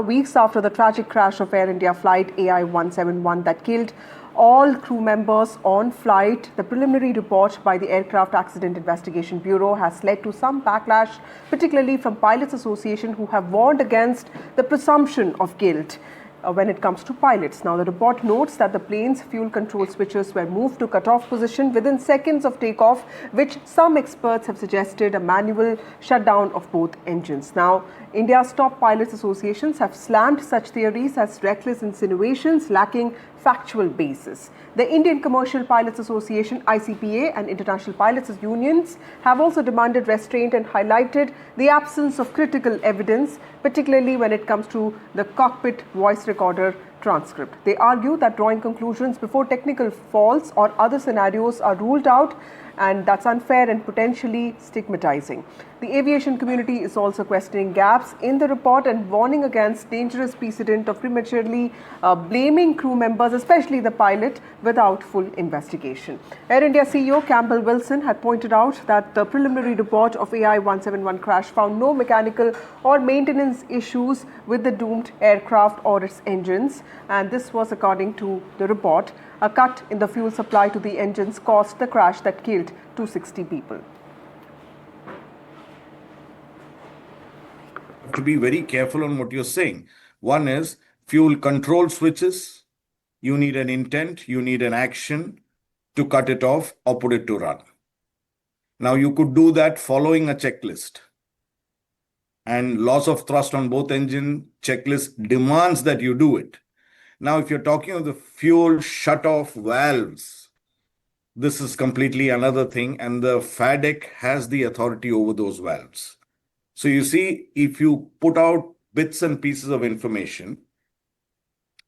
Weeks after the tragic crash of Air India flight AI-171 that killed all crew members on flight, the preliminary report by the Aircraft Accident Investigation Bureau has led to some backlash, particularly from Pilots Association, who have warned against the presumption of guilt when it comes to pilots. Now, the report notes that the plane's fuel control switches were moved to cut-off position within seconds of takeoff, which some experts have suggested a manual shutdown of both engines. Now, India's top pilots associations have slammed such theories as reckless insinuations lacking factual basis. The Indian Commercial Pilots Association, ICPA, and International Pilots Unions have also demanded restraint and highlighted the absence of critical evidence, particularly when it comes to the cockpit voice recorder transcript. They argue that drawing conclusions before technical faults or other scenarios are ruled out, and that's unfair and potentially stigmatizing. The aviation community is also questioning gaps in the report and warning against dangerous precedent of prematurely blaming crew members, especially the pilot, without full investigation. Air India CEO Campbell Wilson had pointed out that the preliminary report of AI-171 crash found no mechanical or maintenance issues with the doomed aircraft or its engines, and this was according to the report. A cut in the fuel supply to the engines caused the crash that killed 260 people. To be very careful on what you're saying. One is fuel control switches. You need an intent, you need an action to cut it off or put it to run. Now, you could do that following a checklist. And loss of thrust on both engine checklist demands that you do it. Now, if you're talking of the fuel shut-off valves, this is completely another thing, and the FADEC has the authority over those valves. So you see, if you put out bits and pieces of information,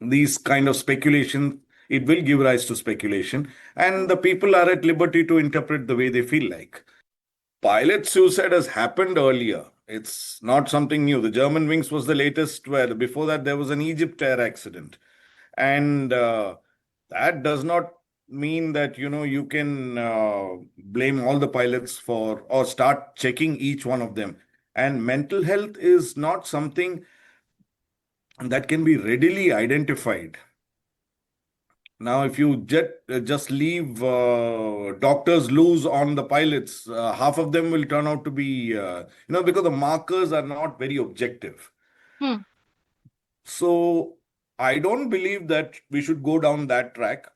these kind of speculation, it will give rise to speculation, and the people are at liberty to interpret the way they feel like. Pilot suicide has happened earlier. It's not something new. The Germanwings was the latest, where before that there was an Egypt Air accident. And that does not mean that, you can blame all the pilots for or start checking each one of them. And mental health is not something that can be readily identified. Now, if you just leave doctors loose on the pilots, half of them will turn out to be, because the markers are not very objective. So I don't believe that we should go down that track,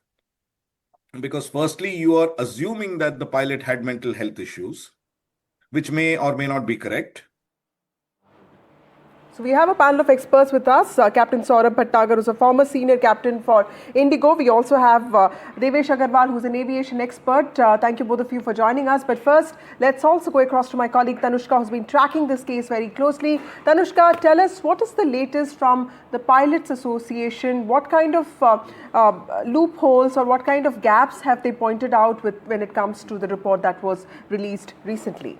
because firstly, you are assuming that the pilot had mental health issues, which may or may not be correct. So we have a panel of experts with us. Captain Saurabh Bhattagar, who's a former senior captain for Indigo. We also have Devesh Agarwal, who's an aviation expert. Thank you both of you for joining us. But first, let's also go across to my colleague Tanushka, who's been tracking this case very closely. Tanushka, tell us, what is the latest from the Pilots Association? What kind of loopholes or what kind of gaps have they pointed out when it comes to the report that was released recently?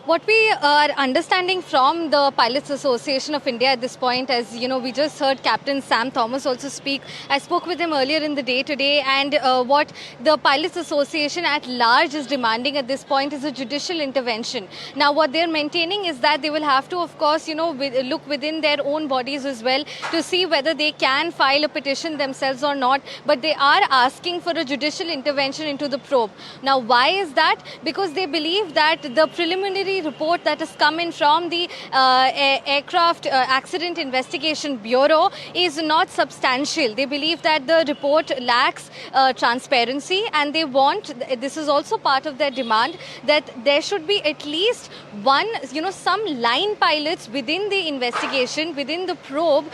What we are understanding from the Pilots Association of India at this point, as we just heard Captain Sam Thomas also speak. I spoke with him earlier in the day today, and what the Pilots Association at large is demanding at this point is a judicial intervention. Now, what they're maintaining is that they will have to, of course, look within their own bodies as well to see whether they can file a petition themselves or not. But they are asking for a judicial intervention into the probe. Now, why is that? Because they believe that the preliminary report that has come in from the Aircraft Accident Investigation Bureau is not substantial. They believe that the report lacks transparency, and they want, this is also part of their demand, that there should be at least one, some line pilots within the investigation, within the probe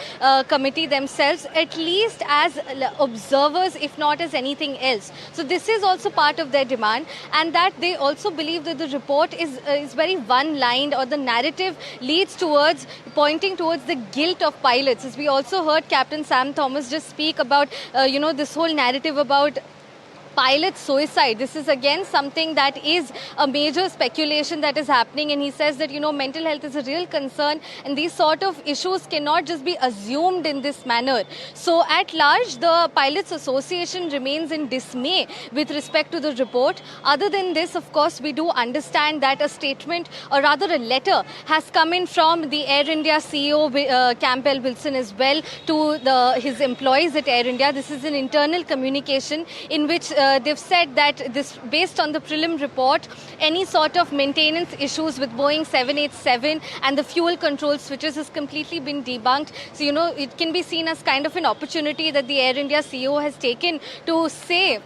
committee themselves, at least as observers, if not as anything else. So this is also part of their demand, and that they also believe that the report is very one-lined, or the narrative leads towards pointing towards the guilt of pilots. As we also heard Captain Sam Thomas just speak about, this whole narrative about pilot suicide. This is again something that is a major speculation that is happening, and he says that, you know, mental health is a real concern and these sort of issues cannot just be assumed in this manner. So at large, the Pilots Association remains in dismay with respect to the report. Other than this, of course, we do understand that a statement, or rather a letter, has come in from the Air India CEO Campbell Wilson as well to his employees at Air India. This is an internal communication in which they've said that this, based on the prelim report, any sort of maintenance issues with Boeing 787 and the fuel control switches has completely been debunked. So, you know, it can be seen as kind of an opportunity that the Air India CEO has taken to say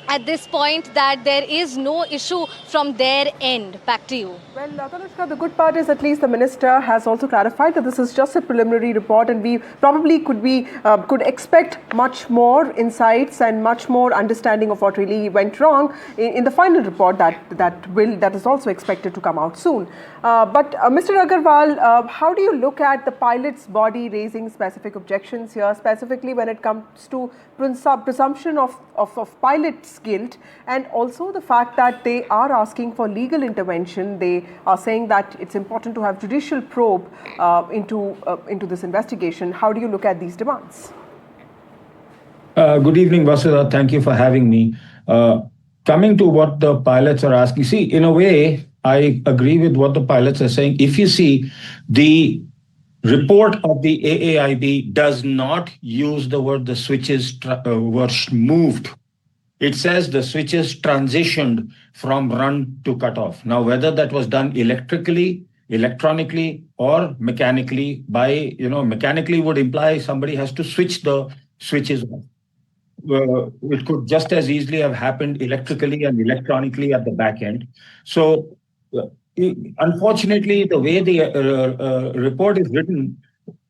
at this point that there is no issue from their end. Back to you. Well, Tanushka, the good part is at least the minister has also clarified that this is just a preliminary report, and we probably could expect much more insights and much more understanding of what really went wrong in the final report that is also expected to come out soon. But Mr. Agarwal, how do you look at the pilot's body raising specific objections here, specifically when it comes to presumption of pilots' guilt, and also the fact that they are asking for legal intervention? They are saying that it's important to have judicial probe into this investigation. How do you look at these demands? Good evening, Vasudha. Thank you for having me. Coming to what the pilots are asking, see, in a way, I agree with what the pilots are saying. If you see, the report of the AAIB does not use the word the switches were moved. It says the switches transitioned from run to cutoff. Now, whether that was done electronically, or mechanically, mechanically would imply somebody has to switch the switches off. It could just as easily have happened electrically and electronically at the back end. So, unfortunately, the way the report is written,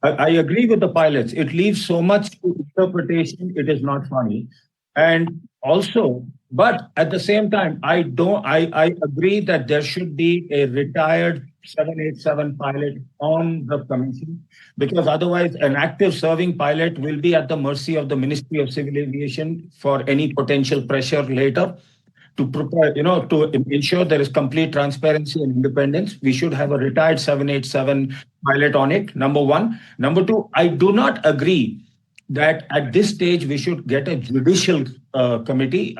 I agree with the pilots. It leaves so much to interpretation. It is not funny. And also, but at the same time, I agree that there should be a retired 787 pilot on the commission, because otherwise an active serving pilot will be at the mercy of the Ministry of Civil Aviation for any potential pressure later. To prepare, to ensure there is complete transparency and independence, we should have a retired 787 pilot on it, number one. Number two, I do not agree that at this stage we should get a judicial committee.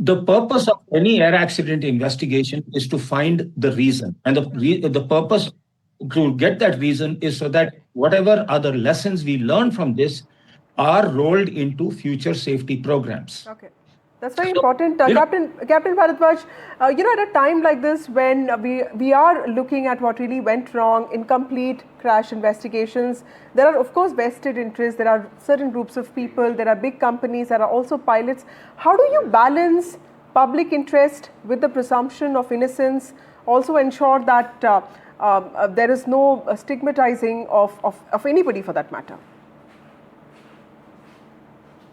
The purpose of any air accident investigation is to find the reason. And the purpose to get that reason is so that whatever other lessons we learn from this are rolled into future safety programs. Okay. That's very important. Captain Bharadwaj, at a time like this when we are looking at what really went wrong, incomplete crash investigations, there are of course vested interests, there are certain groups of people, there are big companies, there are also pilots. How do you balance public interest with the presumption of innocence, also ensure that there is no stigmatizing of anybody for that matter?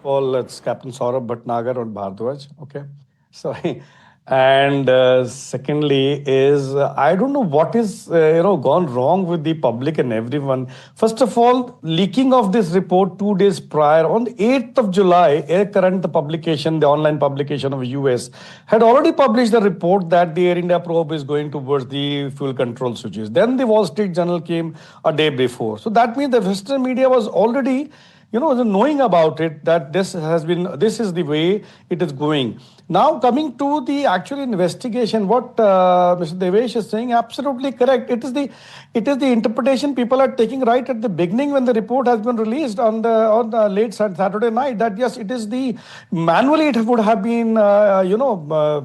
All it's Captain Saurabh Bhatnagar and Bharadwaj. Okay, sorry. And secondly is I don't know what is gone wrong with the public and everyone. First of all, leaking of this report 2 days prior on the 8th of July, Air Current, the publication, the online publication of US, had already published the report that the Air India probe is going towards the fuel control switches. Then the Wall Street Journal came a day before. So that means the Western media was already knowing about it, that this is the way it is going. Now, coming to the actual investigation, what Mr. Devesh is saying, absolutely correct. It is the interpretation people are taking right at the beginning when the report has been released on the late Saturday night, that yes, it is the manually it would have been the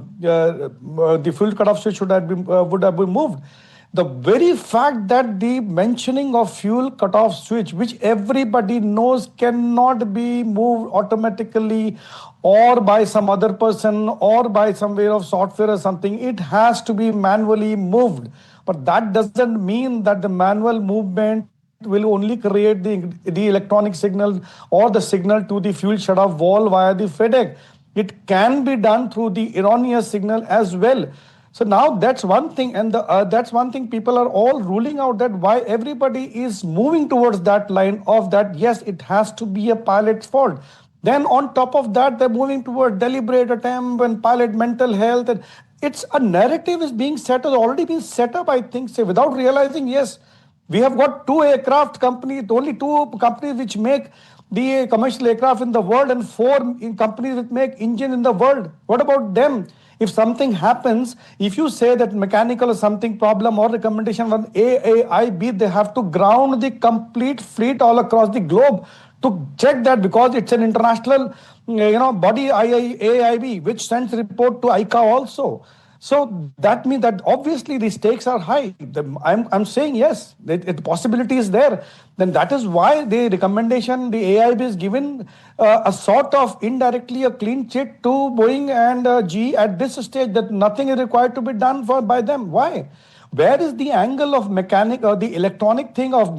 fuel cutoff switch would have been moved. The very fact that the mentioning of fuel cutoff switch, which everybody knows cannot be moved automatically or by some other person or by some way of software or something, it has to be manually moved. But that doesn't mean that the manual movement will only create the electronic signal or the signal to the fuel shut-off valve via the FedEx. It can be done through the erroneous signal as well. So now that's one thing, and that's one thing people are all ruling out, that why everybody is moving towards that line of that, yes, it has to be a pilot's fault. Then on top of that, they're moving toward deliberate attempt and pilot mental health. And it's a narrative is being set, has already been set up, I think, say, without realizing, yes, we have got two aircraft companies, only two companies which make the commercial aircraft in the world and four companies which make engine in the world. What about them? If something happens, if you say that mechanical or something problem or recommendation from AAIB, they have to ground the complete fleet all across the globe to check that, because it's an international body, AAIB, which sends report to ICA also. So that means that obviously the stakes are high. I'm saying yes, the possibility is there. Then that is why the recommendation, the AIB is given a sort of indirectly a clean chit to Boeing and GE at this stage, that nothing is required to be done by them. Why? Where is the angle of mechanic or the electronic thing of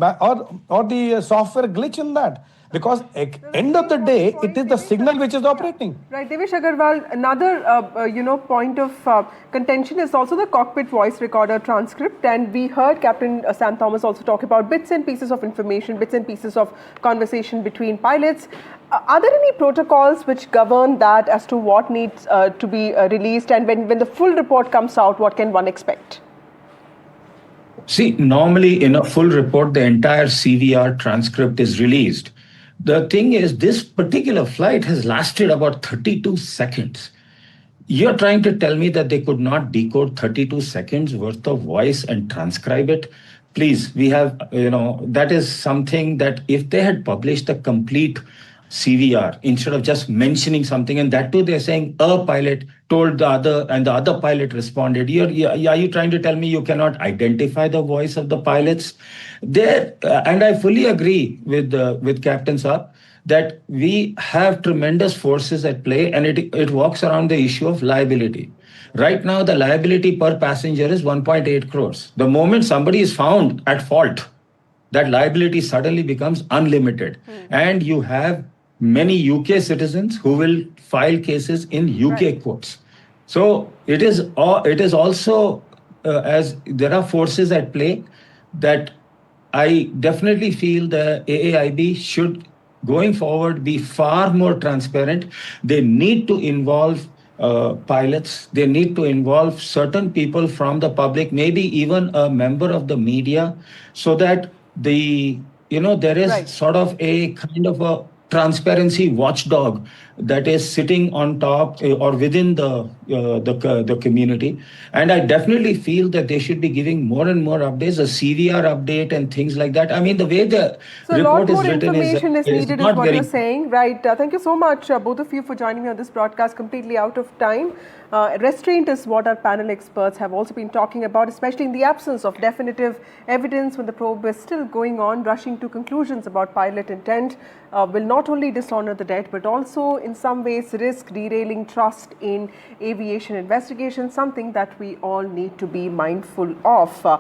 or the software glitch in that? Because at end of the day, it is the signal which is operating. Right, Devesh Agarwal, another point of contention is also the cockpit voice recorder transcript, and we heard Captain Sam Thomas also talk about bits and pieces of information, bits and pieces of conversation between pilots. Are there any protocols which govern that as to what needs to be released, and when the full report comes out, what can one expect? See, normally in a full report, the entire CVR transcript is released. The thing is, this particular flight has lasted about 32 seconds. You're trying to tell me that they could not decode 32 seconds worth of voice and transcribe it? Please, we have, that is something that if they had published the complete CVR instead of just mentioning something, and that too they're saying a pilot told the other and the other pilot responded. Are you trying to tell me you cannot identify the voice of the pilots? And I fully agree with Captain Saab that we have tremendous forces at play, and it walks around the issue of liability. Right now, the liability per passenger is 1.8 crores. The moment somebody is found at fault, that liability suddenly becomes unlimited. And you have many UK citizens who will file cases in UK courts. So it is also, as there are forces at play, that I definitely feel the AAIB should, going forward, be far more transparent. They need to involve pilots. They need to involve certain people from the public, maybe even a member of the media, so that there is sort of a kind of a transparency watchdog that is sitting on top or within the community. And I definitely feel that they should be giving more and more updates, a CVR update and things like that. I mean, the way the report is written information is needed, is what you're saying, right? Thank you so much, both of you, for joining me on this broadcast. Completely out of time. Restraint is what our panel experts have also been talking about, especially in the absence of definitive evidence when the probe is still going on. Rushing to conclusions about pilot intent will not only dishonor the dead, but also in some ways risk derailing trust in aviation investigation, something that we all need to be mindful of.